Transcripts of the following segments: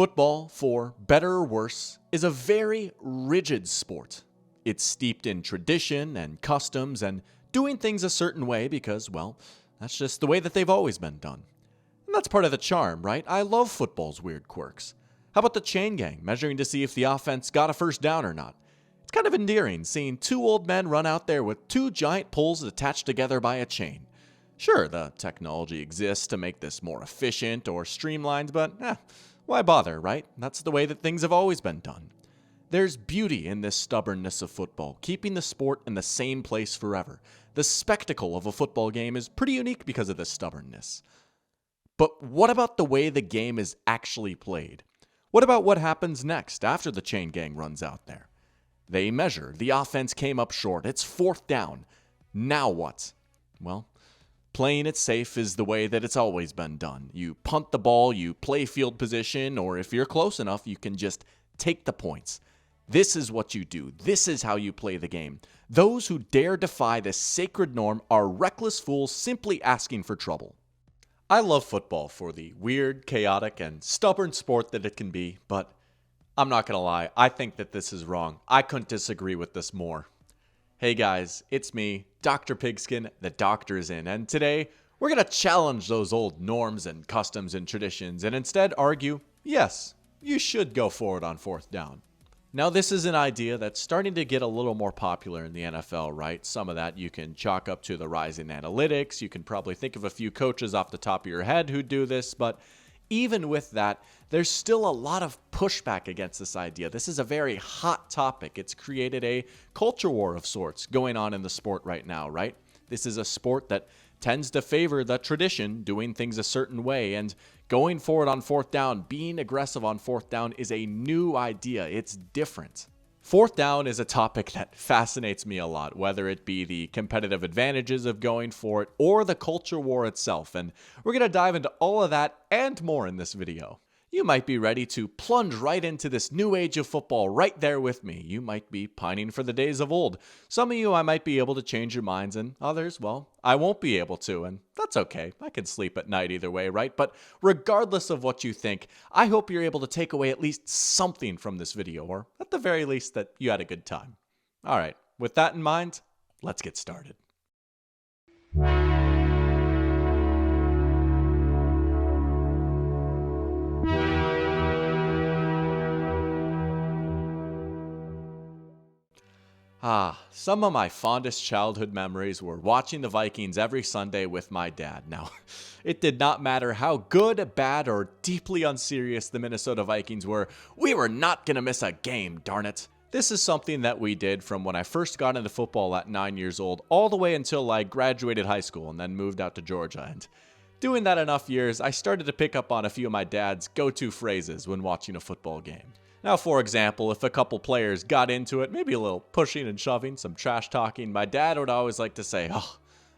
Football, for better or worse, is a very rigid sport. It's steeped in tradition and customs and doing things a certain way because, well, that's just the way that they've always been done. And that's part of the charm, right? I love football's weird quirks. How about the chain gang, measuring to see if the offense got a first down or not? It's kind of endearing seeing two old men run out there with two giant poles attached together by a chain. Sure, the technology exists to make this more efficient or streamlined, but why bother, right? That's the way that things have always been done. There's beauty in this stubbornness of football, keeping the sport in the same place forever. The spectacle of a football game is pretty unique because of this stubbornness. But what about the way the game is actually played? What about what happens next after the chain gang runs out there? They measure. The offense came up short. It's fourth down. Now what? Well, playing it safe is the way that it's always been done. You punt the ball, you play field position, or if you're close enough, you can just take the points. This is what you do. This is how you play the game. Those who dare defy this sacred norm are reckless fools simply asking for trouble. I love football for the weird, chaotic, and stubborn sport that it can be, but I'm not gonna lie, I think that this is wrong. I couldn't disagree with this more. Hey guys, it's me, Dr. Pigskin, the doctor is in, and today we're gonna challenge those old norms and customs and traditions and instead argue, yes, you should go for it on fourth down. Now, this is an idea that's starting to get a little more popular in the NFL, right? Some of that you can chalk up to the rise in analytics. You can probably think of a few coaches off the top of your head who do this, but even with that, there's still a lot of pushback against this idea. This is a very hot topic. It's created a culture war of sorts going on in the sport right now, right? This is a sport that tends to favor the tradition, doing things a certain way, and going forward on fourth down, being aggressive on fourth down is a new idea. It's different. Fourth down is a topic that fascinates me a lot, whether it be the competitive advantages of going for it or the culture war itself, and we're going to dive into all of that and more in this video. You might be ready to plunge right into this new age of football right there with me. You might be pining for the days of old. Some of you, I might be able to change your minds, and others, well, I won't be able to, and that's okay. I can sleep at night either way, right? But regardless of what you think, I hope you're able to take away at least something from this video, or at the very least that you had a good time. All right, with that in mind, let's get started. Some of my fondest childhood memories were watching the Vikings every Sunday with my dad. Now, it did not matter how good, bad, or deeply unserious the Minnesota Vikings were, we were not going to miss a game, darn it. This is something that we did from when I first got into football at 9 years old all the way until I graduated high school and then moved out to Georgia. And doing that enough years, I started to pick up on a few of my dad's go-to phrases when watching a football game. Now, for example, if a couple players got into it, maybe a little pushing and shoving, some trash talking, my dad would always like to say, oh,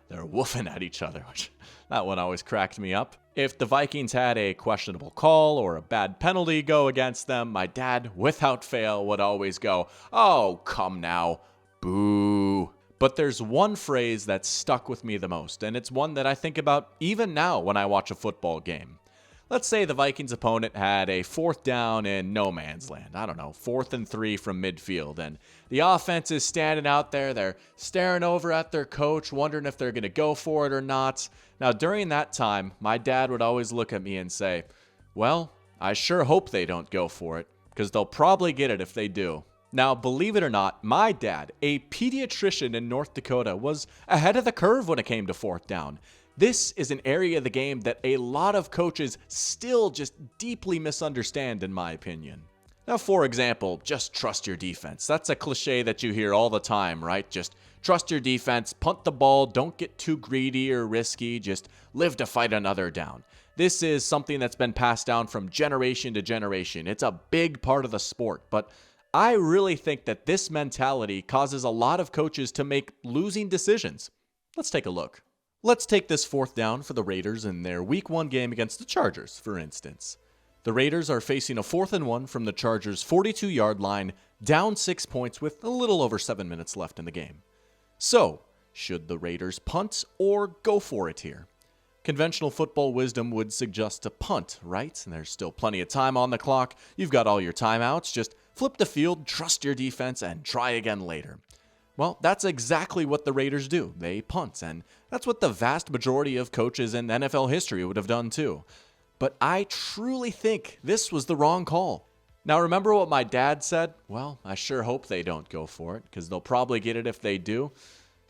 they're woofing at each other, which that one always cracked me up. If the Vikings had a questionable call or a bad penalty go against them, my dad, without fail, would always go, oh, come now, boo. But there's one phrase that stuck with me the most, and it's one that I think about even now when I watch a football game. Let's say the Vikings opponent had a fourth down in no man's land. I don't know, 4th and 3 from midfield. And the offense is standing out there. They're staring over at their coach, wondering if they're going to go for it or not. Now, during that time, my dad would always look at me and say, well, I sure hope they don't go for it, because they'll probably get it if they do. Now, believe it or not, my dad, a pediatrician in North Dakota, was ahead of the curve when it came to fourth down. This is an area of the game that a lot of coaches still just deeply misunderstand, in my opinion. Now, for example, just trust your defense. That's a cliche that you hear all the time, right? Just trust your defense, punt the ball, don't get too greedy or risky, just live to fight another down. This is something that's been passed down from generation to generation. It's a big part of the sport, but I really think that this mentality causes a lot of coaches to make losing decisions. Let's take a look. Let's take this fourth down for the Raiders in their Week 1 game against the Chargers, for instance. The Raiders are facing a 4th and 1 from the Chargers' 42-yard line, down 6 points with a little over 7 minutes left in the game. So, should the Raiders punt or go for it here? Conventional football wisdom would suggest to punt, right? And there's still plenty of time on the clock. You've got all your timeouts. Just flip the field, trust your defense, and try again later. Well, that's exactly what the Raiders do. They punt, and that's what the vast majority of coaches in NFL history would have done too. But I truly think this was the wrong call. Now, remember what my dad said? Well, I sure hope they don't go for it, because they'll probably get it if they do.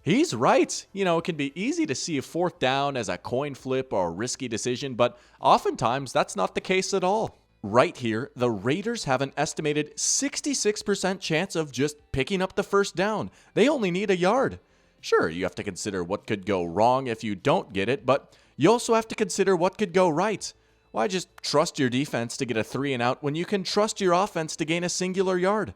He's right. It can be easy to see a fourth down as a coin flip or a risky decision, but oftentimes that's not the case at all. Right here, the Raiders have an estimated 66% chance of just picking up the first down. They only need a yard. Sure, you have to consider what could go wrong if you don't get it, but you also have to consider what could go right. Why just trust your defense to get a 3 and out when you can trust your offense to gain a singular yard?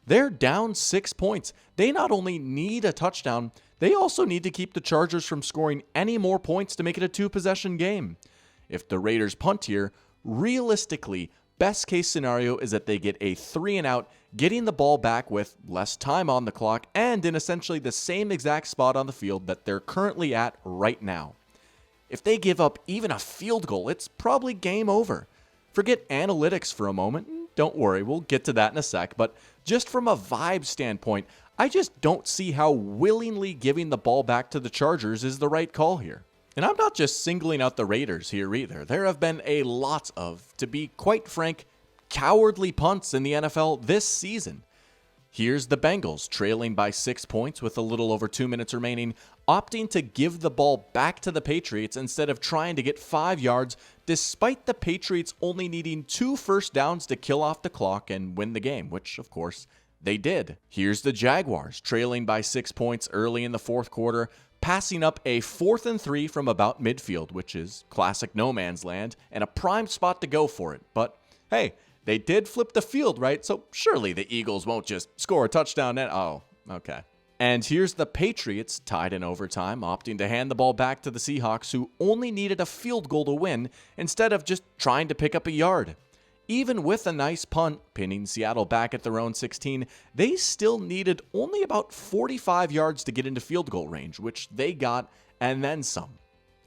They're down 6 points. They not only need a touchdown, they also need to keep the Chargers from scoring any more points to make it a 2-possession game. If the Raiders punt here, realistically, best case scenario is that they get a 3 and out, getting the ball back with less time on the clock and in essentially the same exact spot on the field that they're currently at right now. If they give up even a field goal, it's probably game over. Forget analytics for a moment. Don't worry, we'll get to that in a sec, but just from a vibe standpoint, I just don't see how willingly giving the ball back to the Chargers is the right call here. And I'm not just singling out the Raiders here either. There have been a lot of, to be quite frank, cowardly punts in the NFL this season. Here's the Bengals, trailing by 6 points with a little over 2 minutes remaining, opting to give the ball back to the Patriots instead of trying to get 5 yards, despite the Patriots only needing 2 first downs to kill off the clock and win the game, which, of course, they did. Here's the Jaguars, trailing by 6 points early in the fourth quarter, passing up a 4th and 3 from about midfield, which is classic no man's land, and a prime spot to go for it. But hey, they did flip the field, right? So surely the Eagles won't just score a touchdown and oh, okay. And here's the Patriots, tied in overtime, opting to hand the ball back to the Seahawks, who only needed a field goal to win instead of just trying to pick up a yard. Even with a nice punt, pinning Seattle back at their own 16, they still needed only about 45 yards to get into field goal range, which they got, and then some.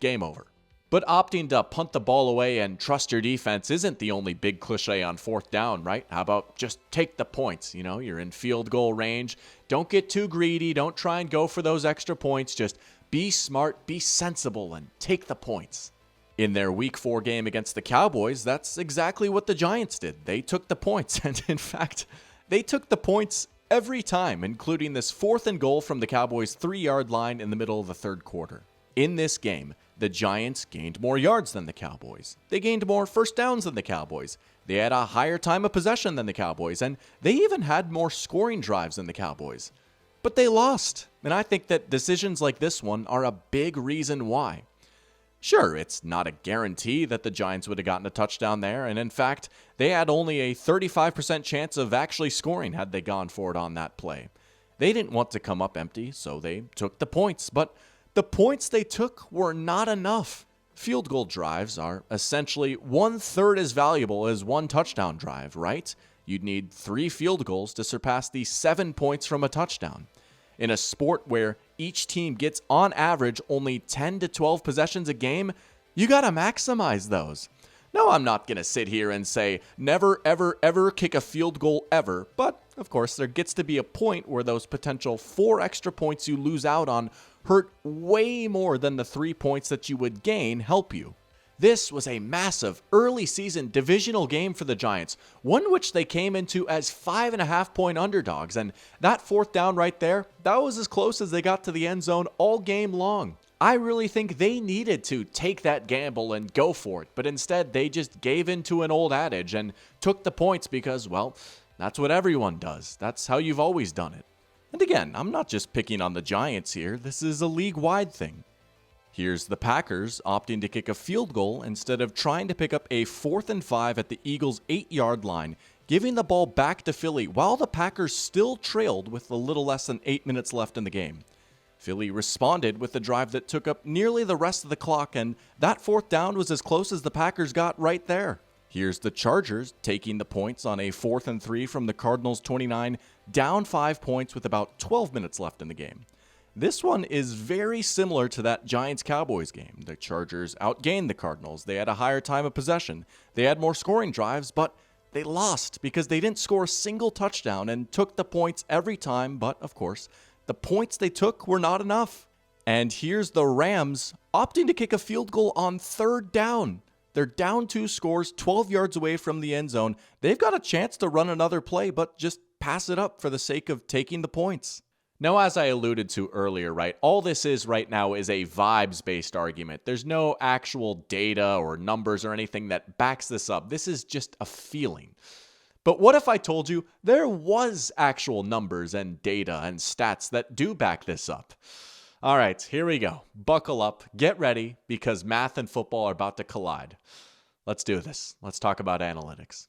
Game over. But opting to punt the ball away and trust your defense isn't the only big cliche on fourth down, right? How about just take the points? You're in field goal range. Don't get too greedy. Don't try and go for those extra points. Just be smart, be sensible, and take the points. In their Week 4 game against the Cowboys, that's exactly what the Giants did. They took the points, and in fact, they took the points every time, including this 4th and goal from the Cowboys' 3-yard line in the middle of the third quarter. In this game, the Giants gained more yards than the Cowboys. They gained more first downs than the Cowboys. They had a higher time of possession than the Cowboys, and they even had more scoring drives than the Cowboys. But they lost, and I think that decisions like this one are a big reason why. Sure, it's not a guarantee that the Giants would have gotten a touchdown there, and in fact, they had only a 35% chance of actually scoring had they gone for it on that play. They didn't want to come up empty, so they took the points, but the points they took were not enough. Field goal drives are essentially 1/3 as valuable as one touchdown drive, right? You'd need 3 field goals to surpass the 7 points from a touchdown. In a sport where each team gets on average only 10 to 12 possessions a game, you gotta maximize those. Now, I'm not gonna sit here and say never, ever, ever kick a field goal ever, but of course there gets to be a point where those potential 4 extra points you lose out on hurt way more than the 3 points that you would gain help you. This was a massive early season divisional game for the Giants, one which they came into as 5.5-point underdogs, and that 4th down right there, that was as close as they got to the end zone all game long. I really think they needed to take that gamble and go for it, but instead they just gave into an old adage and took the points because, well, that's what everyone does. That's how you've always done it. And again, I'm not just picking on the Giants here, this is a league-wide thing. Here's the Packers opting to kick a field goal instead of trying to pick up a 4th and 5 at the Eagles' 8-yard line, giving the ball back to Philly while the Packers still trailed with a little less than 8 minutes left in the game. Philly responded with a drive that took up nearly the rest of the clock, and that 4th down was as close as the Packers got right there. Here's the Chargers taking the points on a 4th and 3 from the Cardinals' 29, down 5 points with about 12 minutes left in the game. This one is very similar to that Giants-Cowboys game. The Chargers outgained the Cardinals. They had a higher time of possession. They had more scoring drives, but they lost because they didn't score a single touchdown and took the points every time. But, of course, the points they took were not enough. And here's the Rams opting to kick a field goal on 3rd down. They're down 2 scores, 12 yards away from the end zone. They've got a chance to run another play, but just pass it up for the sake of taking the points. Now, as I alluded to earlier, right, all this is right now is a vibes-based argument. There's no actual data or numbers or anything that backs this up. This is just a feeling. But what if I told you there was actual numbers and data and stats that do back this up? All right, here we go. Buckle up, get ready, because math and football are about to collide. Let's do this. Let's talk about analytics.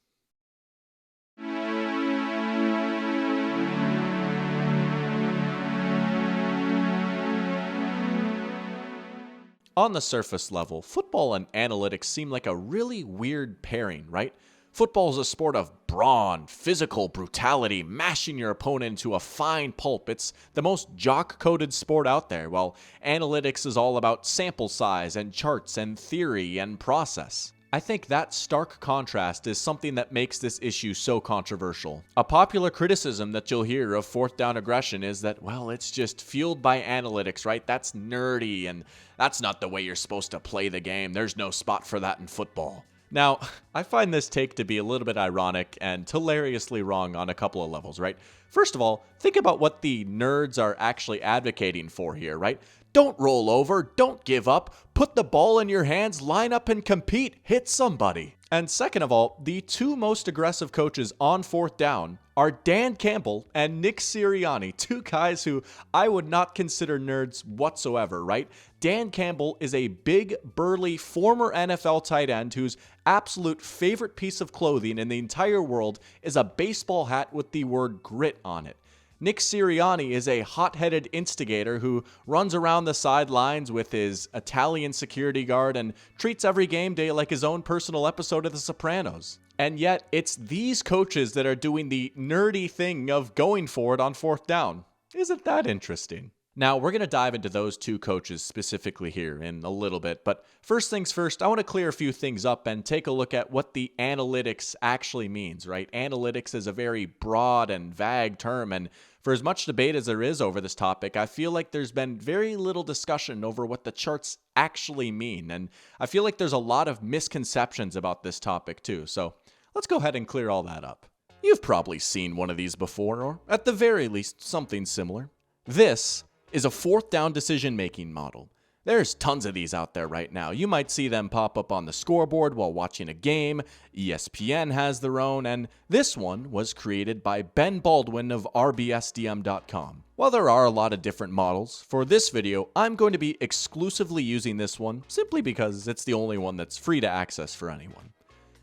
On the surface level, football and analytics seem like a really weird pairing, right? Football is a sport of brawn, physical brutality, mashing your opponent into a fine pulp. It's the most jock-coded sport out there, while analytics is all about sample size and charts and theory and process. I think that stark contrast is something that makes this issue so controversial. A popular criticism that you'll hear of 4th down aggression is that, well, it's just fueled by analytics, right? That's nerdy, and that's not the way you're supposed to play the game. There's no spot for that in football. Now, I find this take to be a little bit ironic and hilariously wrong on a couple of levels, right? First of all, think about what the nerds are actually advocating for here, right? Don't roll over, don't give up, put the ball in your hands, line up and compete, hit somebody. And second of all, the 2 most aggressive coaches on 4th down are Dan Campbell and Nick Sirianni, 2 guys who I would not consider nerds whatsoever, right? Dan Campbell is a big, burly, former NFL tight end whose absolute favorite piece of clothing in the entire world is a baseball hat with the word grit on it. Nick Sirianni is a hot-headed instigator who runs around the sidelines with his Italian security guard and treats every game day like his own personal episode of The Sopranos. And yet, it's these coaches that are doing the nerdy thing of going for it on 4th down. Isn't that interesting? Now, we're going to dive into those 2 coaches specifically here in a little bit, but first things first, I want to clear a few things up and take a look at what the analytics actually means, right? Analytics is a very broad and vague term, and for as much debate as there is over this topic, I feel like there's been very little discussion over what the charts actually mean, and I feel like there's a lot of misconceptions about this topic too, so let's go ahead and clear all that up. You've probably seen one of these before, or at the very least, something similar. This is a 4th down decision-making model. There's tons of these out there right now. You might see them pop up on the scoreboard while watching a game. ESPN has their own, and this one was created by Ben Baldwin of rbsdm.com. While there are a lot of different models, for this video, I'm going to be exclusively using this one simply because it's the only one that's free to access for anyone.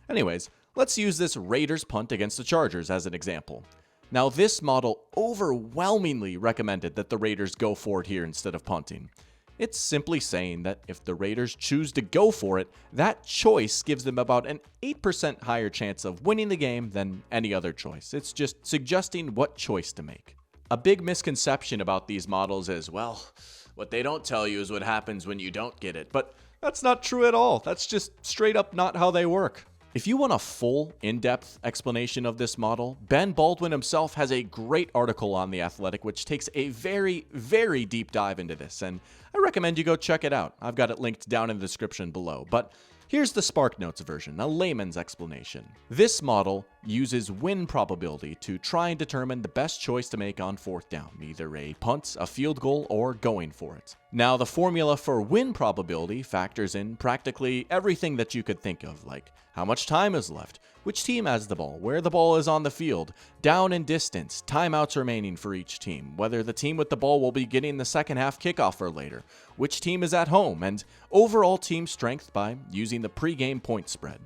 Anyways, let's use this Raiders punt against the Chargers as an example. Now, this model overwhelmingly recommended that the Raiders go for it here instead of punting. It's simply saying that if the Raiders choose to go for it, that choice gives them about an 8% higher chance of winning the game than any other choice. It's just suggesting what choice to make. A big misconception about these models is, well, what they don't tell you is what happens when you don't get it. But that's not true at all. That's just straight up not how they work. If you want a full, in-depth explanation of this model, Ben Baldwin himself has a great article on The Athletic which takes a very, very deep dive into this, and I recommend you go check it out. I've got it linked down in the description below, but here's the SparkNotes version, a layman's explanation. This model uses win probability to try and determine the best choice to make on 4th down, either a punt, a field goal, or going for it. Now, the formula for win probability factors in practically everything that you could think of, like how much time is left, which team has the ball, where the ball is on the field, down and distance, timeouts remaining for each team, whether the team with the ball will be getting the second half kickoff or later, which team is at home, and overall team strength by using the pregame point spread.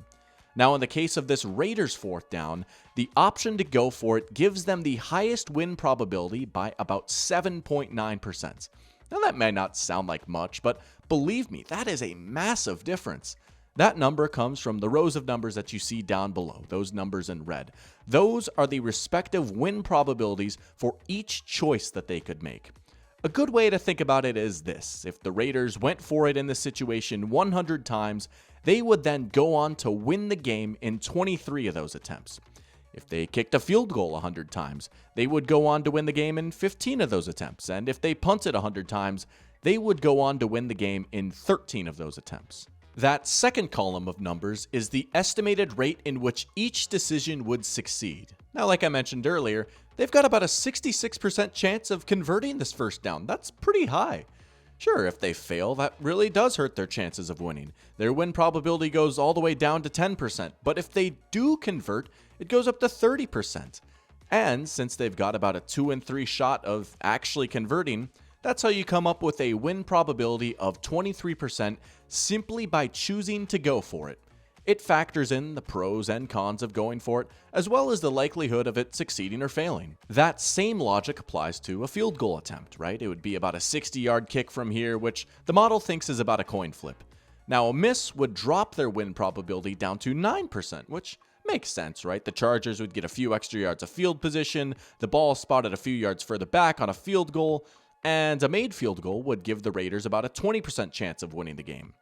Now, in the case of this Raiders 4th down, the option to go for it gives them the highest win probability by about 7.9%. Now, that may not sound like much, but believe me, that is a massive difference. That number comes from the rows of numbers that you see down below, those numbers in red. Those are the respective win probabilities for each choice that they could make. A good way to think about it is this: if the Raiders went for it in this situation 100 times, they would then go on to win the game in 23 of those attempts. If they kicked a field goal 100 times, they would go on to win the game in 15 of those attempts. And if they punted 100 times, they would go on to win the game in 13 of those attempts. That second column of numbers is the estimated rate in which each decision would succeed. Now, like I mentioned earlier, they've got about a 66% chance of converting this first down. That's pretty high. Sure, if they fail, that really does hurt their chances of winning. Their win probability goes all the way down to 10%, but if they do convert, it goes up to 30%. And since they've got about a 2 in 3 shot of actually converting, that's how you come up with a win probability of 23% simply by choosing to go for it. It factors in the pros and cons of going for it, as well as the likelihood of it succeeding or failing. That same logic applies to a field goal attempt, right? It would be about a 60-yard kick from here, which the model thinks is about a coin flip. Now, a miss would drop their win probability down to 9%, which makes sense, right? The Chargers would get a few extra yards of field position, the ball spotted a few yards further back on a field goal, and a made field goal would give the Raiders about a 20% chance of winning the game.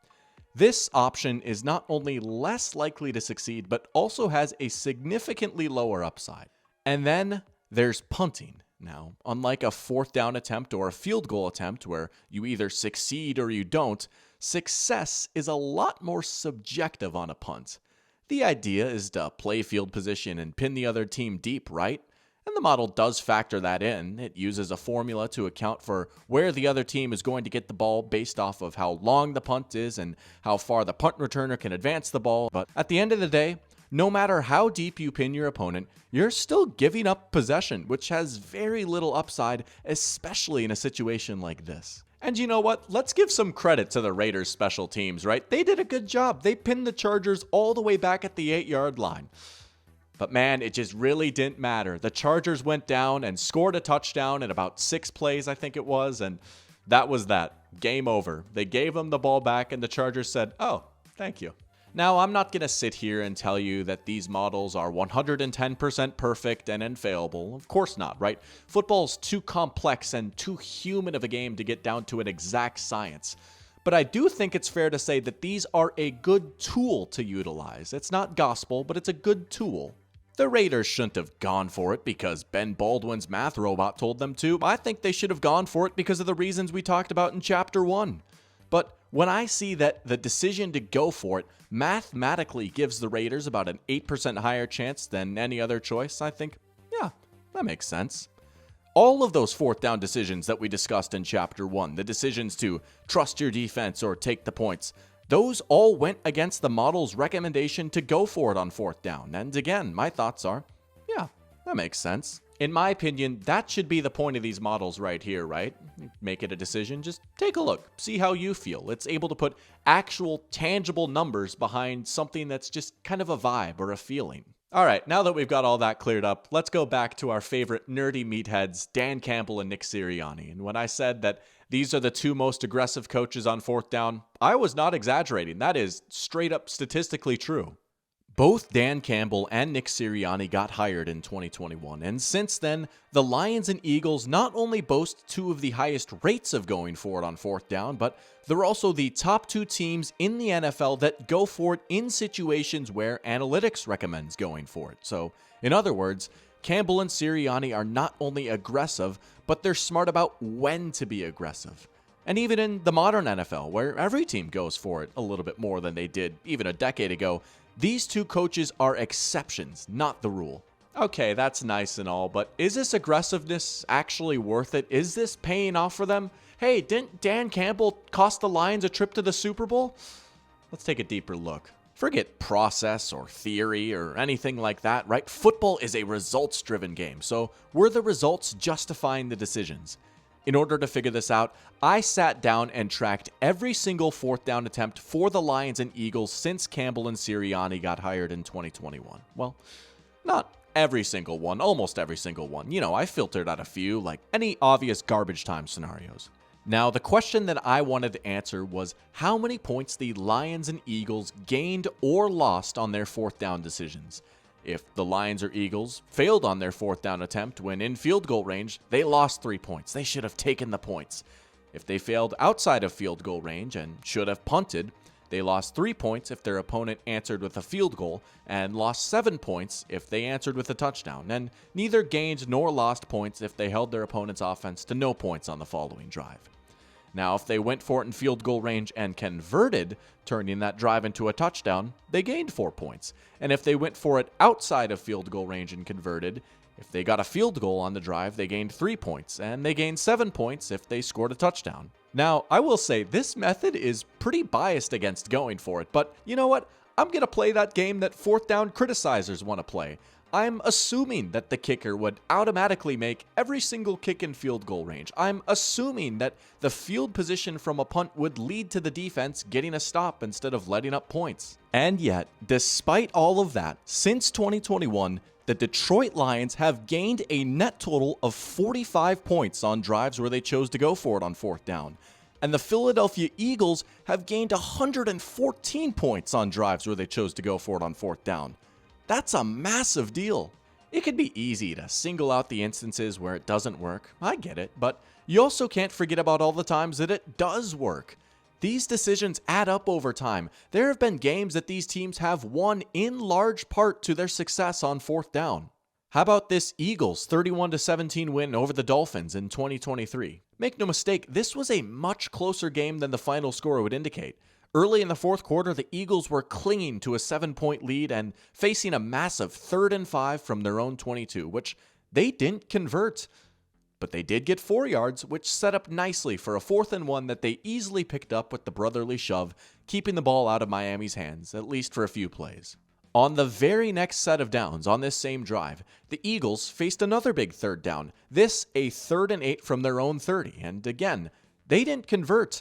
This option is not only less likely to succeed, but also has a significantly lower upside. And then there's punting. Now, unlike a fourth down attempt or a field goal attempt where you either succeed or you don't, success is a lot more subjective on a punt. The idea is to play field position and pin the other team deep, right? And the model does factor that in. It uses a formula to account for where the other team is going to get the ball based off of how long the punt is and how far the punt returner can advance the ball. But at the end of the day, no matter how deep you pin your opponent, you're still giving up possession, which has very little upside, especially in a situation like this. And you know what? Let's give some credit to the Raiders' special teams, right? They did a good job. They pinned the Chargers all the way back at the 8-yard line. But man, it just really didn't matter. The Chargers went down and scored a touchdown in about 6 plays, I think it was, and that was that. Game over. They gave them the ball back, and the Chargers said, "Oh, thank you." Now, I'm not going to sit here and tell you that these models are 110% perfect and infallible. Of course not, right? Football's too complex and too human of a game to get down to an exact science. But I do think it's fair to say that these are a good tool to utilize. It's not gospel, but it's a good tool. The Raiders shouldn't have gone for it because Ben Baldwin's math robot told them to. I think they should have gone for it because of the reasons we talked about in Chapter 1. But when I see that the decision to go for it mathematically gives the Raiders about an 8% higher chance than any other choice, I think, yeah, that makes sense. All of those fourth down decisions that we discussed in Chapter 1, the decisions to trust your defense or take the points, those all went against the model's recommendation to go for it on fourth down. And again, my thoughts are, yeah, that makes sense. In my opinion, that should be the point of these models right here, right? Make it a decision, just take a look, see how you feel. It's able to put actual tangible numbers behind something that's just kind of a vibe or a feeling. All right, now that we've got all that cleared up, let's go back to our favorite nerdy meatheads, Dan Campbell and Nick Sirianni. And when I said that these are the two most aggressive coaches on fourth down, I was not exaggerating. That is straight up statistically true. Both Dan Campbell and Nick Sirianni got hired in 2021, and since then, the Lions and Eagles not only boast two of the highest rates of going for it on fourth down, but they're also the top 2 teams in the NFL that go for it in situations where analytics recommends going for it. So, in other words, Campbell and Sirianni are not only aggressive, but they're smart about when to be aggressive. And even in the modern NFL, where every team goes for it a little bit more than they did even a decade ago, these two coaches are exceptions, not the rule. Okay, that's nice and all, but is this aggressiveness actually worth it? Is this paying off for them? Hey, didn't Dan Campbell cost the Lions a trip to the Super Bowl? Let's take a deeper look. Forget process or theory or anything like that, right? Football is a results-driven game, so were the results justifying the decisions? In order to figure this out, I sat down and tracked every single fourth down attempt for the Lions and Eagles since Campbell and Sirianni got hired in 2021. Well, not every single one, almost every single one. You know, I filtered out a few, like any obvious garbage time scenarios. Now, the question that I wanted to answer was how many points the Lions and Eagles gained or lost on their fourth down decisions. If the Lions or Eagles failed on their 4th down attempt when in field goal range, they lost 3 points. They should have taken the points. If they failed outside of field goal range and should have punted, they lost 3 points if their opponent answered with a field goal, and lost 7 points if they answered with a touchdown, and neither gained nor lost points if they held their opponent's offense to no points on the following drive. Now, if they went for it in field goal range and converted, turning that drive into a touchdown, they gained 4 points. And if they went for it outside of field goal range and converted, if they got a field goal on the drive, they gained 3 points, and they gained 7 points if they scored a touchdown. Now, I will say this method is pretty biased against going for it, but you know what? I'm going to play that game that 4th down criticizers want to play. I'm assuming that the kicker would automatically make every single kick in field goal range. I'm assuming that the field position from a punt would lead to the defense getting a stop instead of letting up points. And yet, despite all of that, since 2021, the Detroit Lions have gained a net total of 45 points on drives where they chose to go for it on 4th down. And the Philadelphia Eagles have gained 114 points on drives where they chose to go for it on 4th down. That's a massive deal. It could be easy to single out the instances where it doesn't work. I get it, but you also can't forget about all the times that it does work. These decisions add up over time. There have been games that these teams have won in large part to their success on 4th down. How about this Eagles 31-17 win over the Dolphins in 2023? Make no mistake, this was a much closer game than the final score would indicate. Early in the 4th quarter, the Eagles were clinging to a 7-point lead and facing a massive 3rd and 5 from their own 22, which they didn't convert. But they did get 4 yards, which set up nicely for a 4th and 1 that they easily picked up with the brotherly shove, keeping the ball out of Miami's hands, at least for a few plays. On the very next set of downs on this same drive, the Eagles faced another big 3rd down, this a 3rd and 8 from their own 30, and again, they didn't convert.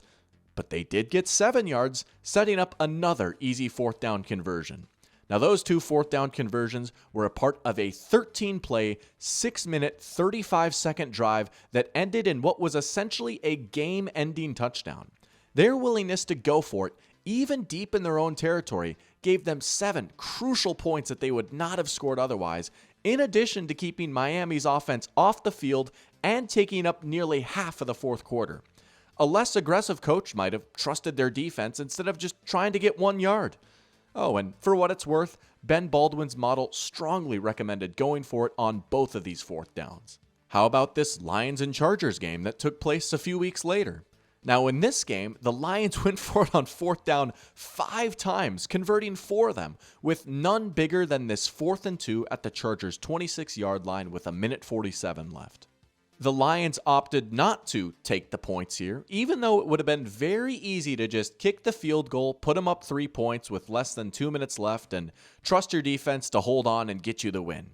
But they did get 7 yards, setting up another easy 4th down conversion. Now, those 2 4th down conversions were a part of a 13-play, 6-minute, 35-second drive that ended in what was essentially a game-ending touchdown. Their willingness to go for it, even deep in their own territory, gave them 7 crucial points that they would not have scored otherwise, in addition to keeping Miami's offense off the field and taking up nearly half of the 4th quarter. A less aggressive coach might have trusted their defense instead of just trying to get 1 yard. Oh, and for what it's worth, Ben Baldwin's model strongly recommended going for it on both of these 4th downs. How about this Lions and Chargers game that took place a few weeks later? Now, in this game, the Lions went for it on 4th down 5 times, converting 4 of them, with none bigger than this 4th and 2 at the Chargers' 26-yard line with 1:47 left. The Lions opted not to take the points here, even though it would have been very easy to just kick the field goal, put them up 3 points with less than 2 minutes left, and trust your defense to hold on and get you the win.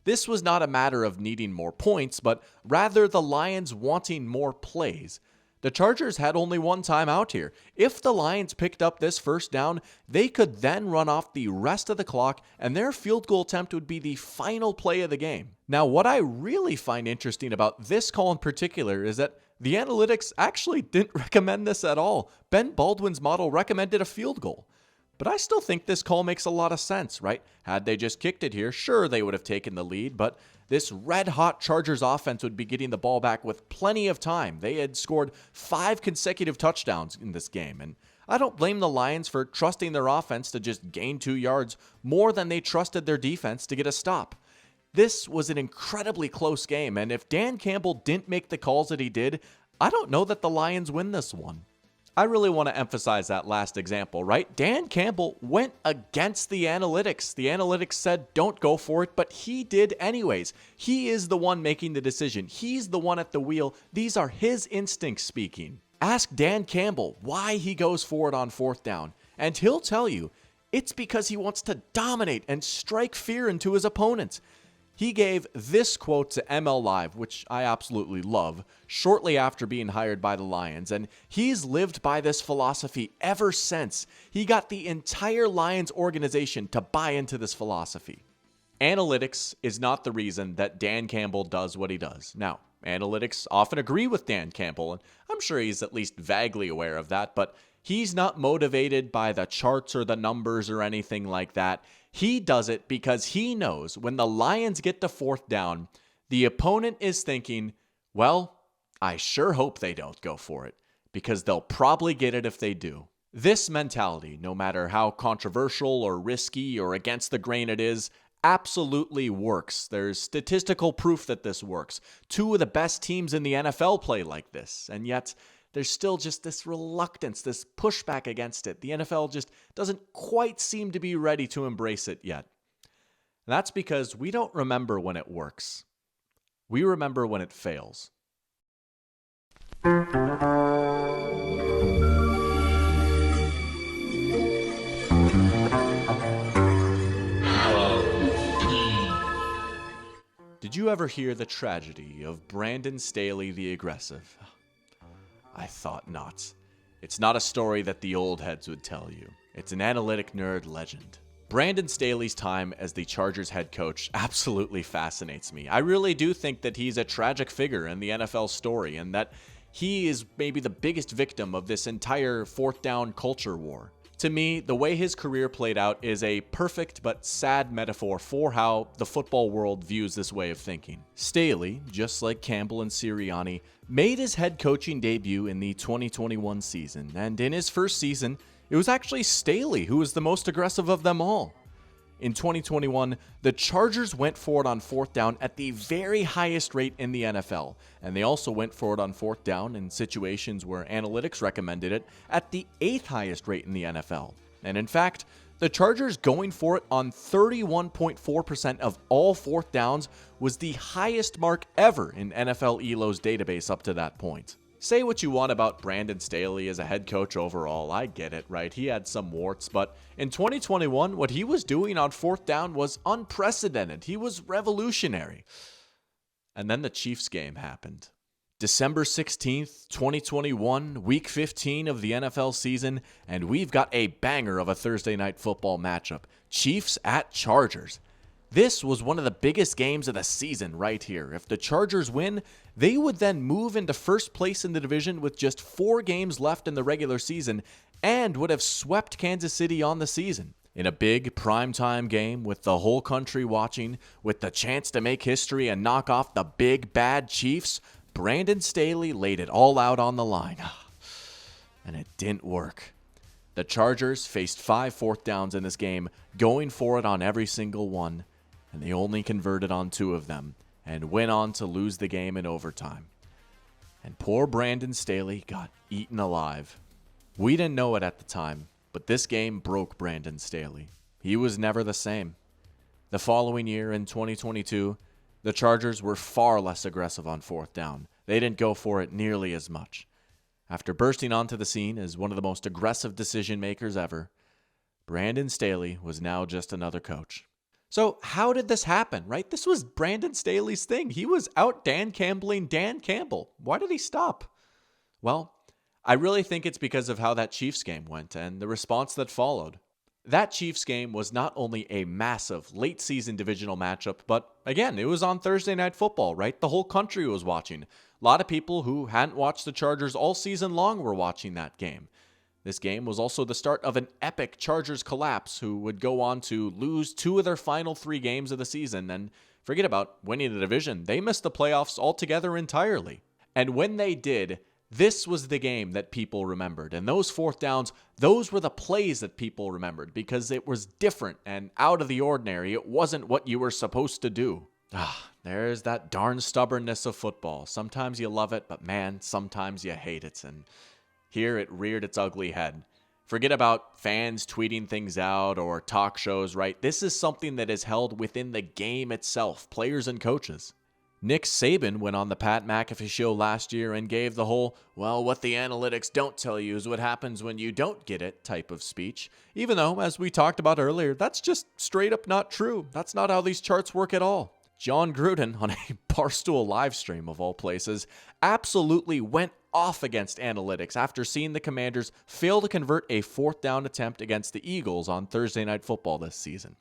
This was not a matter of needing more points, but rather the Lions wanting more plays. The Chargers had only 1 timeout here. If the Lions picked up this 1st down, they could then run off the rest of the clock, and their field goal attempt would be the final play of the game. Now, what I really find interesting about this call in particular is that the analytics actually didn't recommend this at all. Ben Baldwin's model recommended a field goal. But I still think this call makes a lot of sense, right? Had they just kicked it here, sure, they would have taken the lead, but this red-hot Chargers offense would be getting the ball back with plenty of time. They had scored 5 consecutive touchdowns in this game, and I don't blame the Lions for trusting their offense to just gain 2 yards more than they trusted their defense to get a stop. This was an incredibly close game, and if Dan Campbell didn't make the calls that he did, I don't know that the Lions win this one. I really want to emphasize that last example, right? Dan Campbell went against the analytics. The analytics said don't go for it, but he did anyways. He is the one making the decision. He's the one at the wheel. These are his instincts speaking. Ask Dan Campbell why he goes for it on 4th down, and he'll tell you it's because he wants to dominate and strike fear into his opponents. He gave this quote to ML Live, which I absolutely love, shortly after being hired by the Lions, and he's lived by this philosophy ever since. He got the entire Lions organization to buy into this philosophy. Analytics is not the reason that Dan Campbell does what he does. Now, analytics often agree with Dan Campbell, and I'm sure he's at least vaguely aware of that, but He's not motivated by the charts or the numbers or anything like that. He does it because he knows when the Lions get to fourth down, the opponent is thinking, well, I sure hope they don't go for it, because they'll probably get it if they do. This mentality, no matter how controversial or risky or against the grain it is, absolutely works. There's statistical proof that this works. Two of the best teams in the NFL play like this, and yet there's still just this reluctance, this pushback against it. The NFL just doesn't quite seem to be ready to embrace it yet. And that's because we don't remember when it works. We remember when it fails. Did you ever hear the tragedy of Brandon Staley the Aggressive? I thought not. It's not a story that the old heads would tell you. It's an analytic nerd legend. Brandon Staley's time as the Chargers head coach absolutely fascinates me. I really do think that he's a tragic figure in the NFL story, and that he is maybe the biggest victim of this entire fourth down culture war. To me, the way his career played out is a perfect but sad metaphor for how the football world views this way of thinking. Staley, just like Campbell and Sirianni, made his head coaching debut in the 2021 season, and in his first season, it was actually Staley who was the most aggressive of them all. In 2021, the Chargers went for it on fourth down at the very highest rate in the NFL, and they also went for it on fourth down in situations where analytics recommended it at the 8th highest rate in the NFL. And in fact, the Chargers going for it on 31.4% of all fourth downs was the highest mark ever in NFL ELO's database up to that point. Say what you want about Brandon Staley as a head coach overall, I get it, right? He had some warts, but in 2021, what he was doing on fourth down was unprecedented. He was revolutionary. And then the Chiefs game happened. December 16th, 2021, week 15 of the NFL season, and we've got a banger of a Thursday night football matchup. Chiefs at Chargers. This was one of the biggest games of the season right here. If the Chargers win, they would then move into first place in the division with just 4 games left in the regular season and would have swept Kansas City on the season. In a big primetime game with the whole country watching, with the chance to make history and knock off the big bad Chiefs, Brandon Staley laid it all out on the line. And it didn't work. The Chargers faced 5 fourth downs in this game, going for it on every single one, and they only converted on 2 of them, and went on to lose the game in overtime. And poor Brandon Staley got eaten alive. We didn't know it at the time, but this game broke Brandon Staley. He was never the same. The following year, in 2022, the Chargers were far less aggressive on fourth down. They didn't go for it nearly as much. After bursting onto the scene as one of the most aggressive decision makers ever, Brandon Staley was now just another coach. So how did this happen, right? This was Brandon Staley's thing. He was out Dan Campbelling Dan Campbell. Why did he stop? Well, I really think it's because of how that Chiefs game went and the response that followed. That Chiefs game was not only a massive late season divisional matchup, but again, it was on Thursday Night Football, right? The whole country was watching. A lot of people who hadn't watched the Chargers all season long were watching that game. This game was also the start of an epic Chargers collapse, who would go on to lose 2 of their final 3 games of the season, and forget about winning the division. They missed the playoffs altogether entirely. And when they did, this was the game that people remembered. And those fourth downs, those were the plays that people remembered, because it was different and out of the ordinary. It wasn't what you were supposed to do. There's that darn stubbornness of football. Sometimes you love it, but man, sometimes you hate it. And here it reared its ugly head. Forget about fans tweeting things out or talk shows, right? This is something that is held within the game itself, players and coaches. Nick Saban went on the Pat McAfee show last year and gave the whole, well, what the analytics don't tell you is what happens when you don't get it type of speech. Even though, as we talked about earlier, that's just straight up not true. That's not how these charts work at all. John Gruden, on a Barstool live stream of all places, absolutely went off against analytics after seeing the Commanders fail to convert a fourth down attempt against the Eagles on Thursday Night Football this season.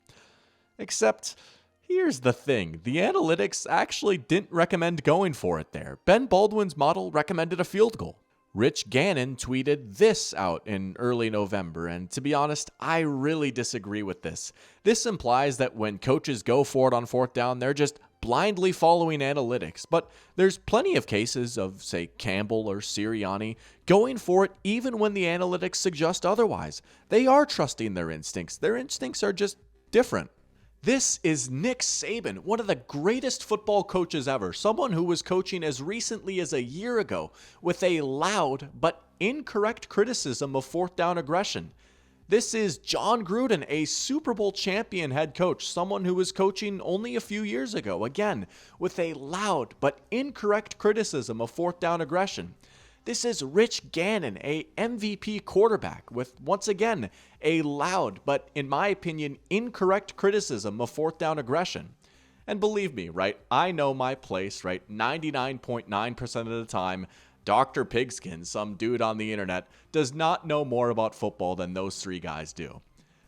Except, here's the thing. The analytics actually didn't recommend going for it there. Ben Baldwin's model recommended a field goal. Rich Gannon tweeted this out in early November, and to be honest, I really disagree with this. This implies that when coaches go for it on fourth down, they're just blindly following analytics, but there's plenty of cases of, say, Campbell or Sirianni going for it even when the analytics suggest otherwise. They are trusting their instincts. Their instincts are just different. This is Nick Saban, one of the greatest football coaches ever, someone who was coaching as recently as a year ago with a loud but incorrect criticism of fourth down aggression. This is John Gruden, a Super Bowl champion head coach, someone who was coaching only a few years ago, again, with a loud but incorrect criticism of fourth down aggression. This is Rich Gannon, a MVP quarterback, with, once again, a loud but, in my opinion, incorrect criticism of fourth down aggression. And believe me, right, I know my place, right, 99.9% of the time, Dr. Pigskin, some dude on the internet, does not know more about football than those three guys do.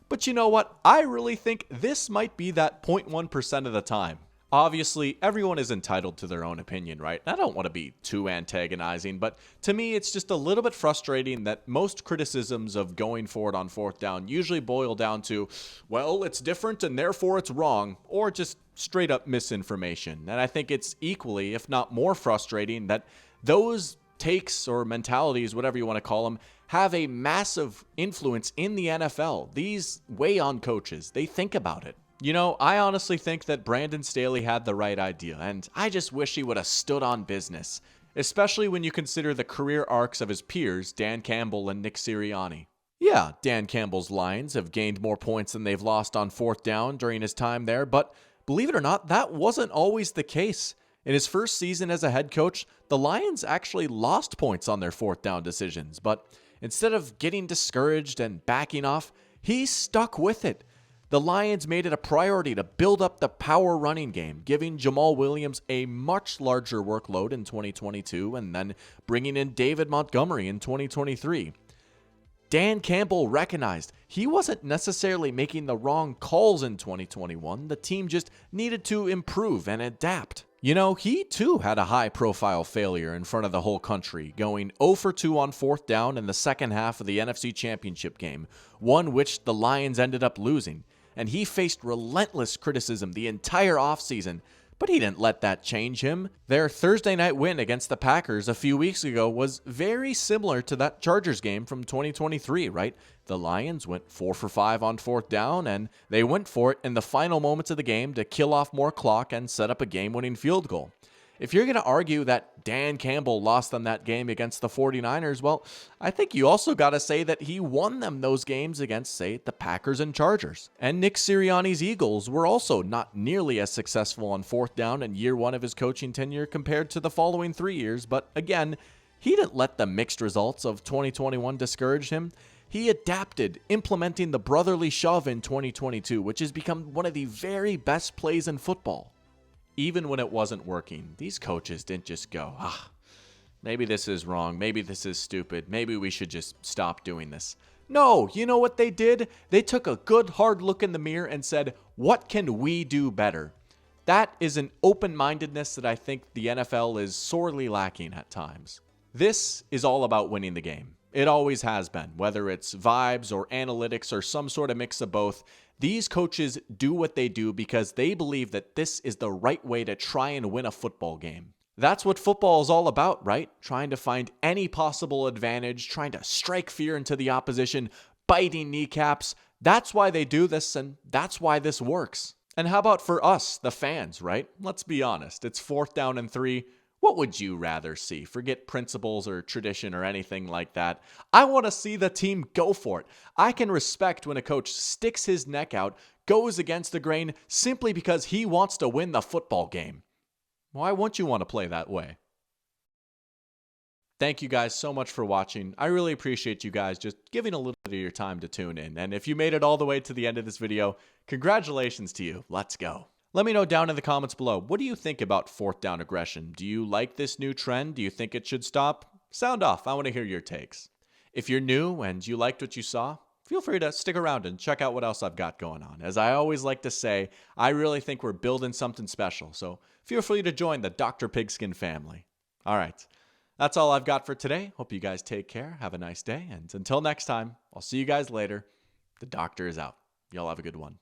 But you know what? I really think this might be that 0.1% of the time. Obviously, everyone is entitled to their own opinion, right? I don't want to be too antagonizing, but to me, it's just a little bit frustrating that most criticisms of going for it on fourth down usually boil down to, well, it's different and therefore it's wrong, or just straight up misinformation. And I think it's equally, if not more frustrating, that those takes or mentalities, whatever you want to call them, have a massive influence in the NFL. These weigh on coaches. They think about it. You know, I honestly think that Brandon Staley had the right idea, and I just wish he would have stood on business, especially when you consider the career arcs of his peers, Dan Campbell and Nick Sirianni. Yeah, Dan Campbell's Lions have gained more points than they've lost on fourth down during his time there, but believe it or not, that wasn't always the case. In his first season as a head coach, the Lions actually lost points on their fourth down decisions, but instead of getting discouraged and backing off, he stuck with it. The Lions made it a priority to build up the power running game, giving Jamal Williams a much larger workload in 2022 and then bringing in David Montgomery in 2023. Dan Campbell recognized he wasn't necessarily making the wrong calls in 2021. The team just needed to improve and adapt. You know, he too had a high-profile failure in front of the whole country, going 0 for 2 on fourth down in the second half of the NFC Championship game, one which the Lions ended up losing. And he faced relentless criticism the entire offseason, but he didn't let that change him. Their Thursday night win against the Packers a few weeks ago was very similar to that Chargers game from 2023, right? The Lions went 4 for 5 on fourth down, and they went for it in the final moments of the game to kill off more clock and set up a game-winning field goal. If you're going to argue that Dan Campbell lost them that game against the 49ers, well, I think you also got to say that he won them those games against, say, the Packers and Chargers. And Nick Sirianni's Eagles were also not nearly as successful on fourth down in year one of his coaching tenure compared to the following 3 years, but again, he didn't let the mixed results of 2021 discourage him. He adapted, implementing the brotherly shove in 2022, which has become one of the very best plays in football. Even when it wasn't working, these coaches didn't just go, maybe this is wrong, maybe this is stupid, maybe we should just stop doing this. No, you know what they did? They took a good hard look in the mirror and said, what can we do better? That is an open-mindedness that I think the NFL is sorely lacking at times. This is all about winning the game. It always has been, whether it's vibes or analytics or some sort of mix of both. These coaches do what they do because they believe that this is the right way to try and win a football game. That's what football is all about, right? Trying to find any possible advantage, trying to strike fear into the opposition, biting kneecaps. That's why they do this, and that's why this works. And how about for us, the fans, right? Let's be honest. It's 4th down and 3. What would you rather see? Forget principles or tradition or anything like that. I want to see the team go for it. I can respect when a coach sticks his neck out, goes against the grain simply because he wants to win the football game. Why wouldn't you want to play that way? Thank you guys so much for watching. I really appreciate you guys just giving a little bit of your time to tune in. And if you made it all the way to the end of this video, congratulations to you. Let's go. Let me know down in the comments below, what do you think about 4th down aggression? Do you like this new trend? Do you think it should stop? Sound off. I want to hear your takes. If you're new and you liked what you saw, feel free to stick around and check out what else I've got going on. As I always like to say, I really think we're building something special, so feel free to join the Dr. Pigskin family. All right. That's all I've got for today. Hope you guys take care. Have a nice day. And until next time, I'll see you guys later. The doctor is out. Y'all have a good one.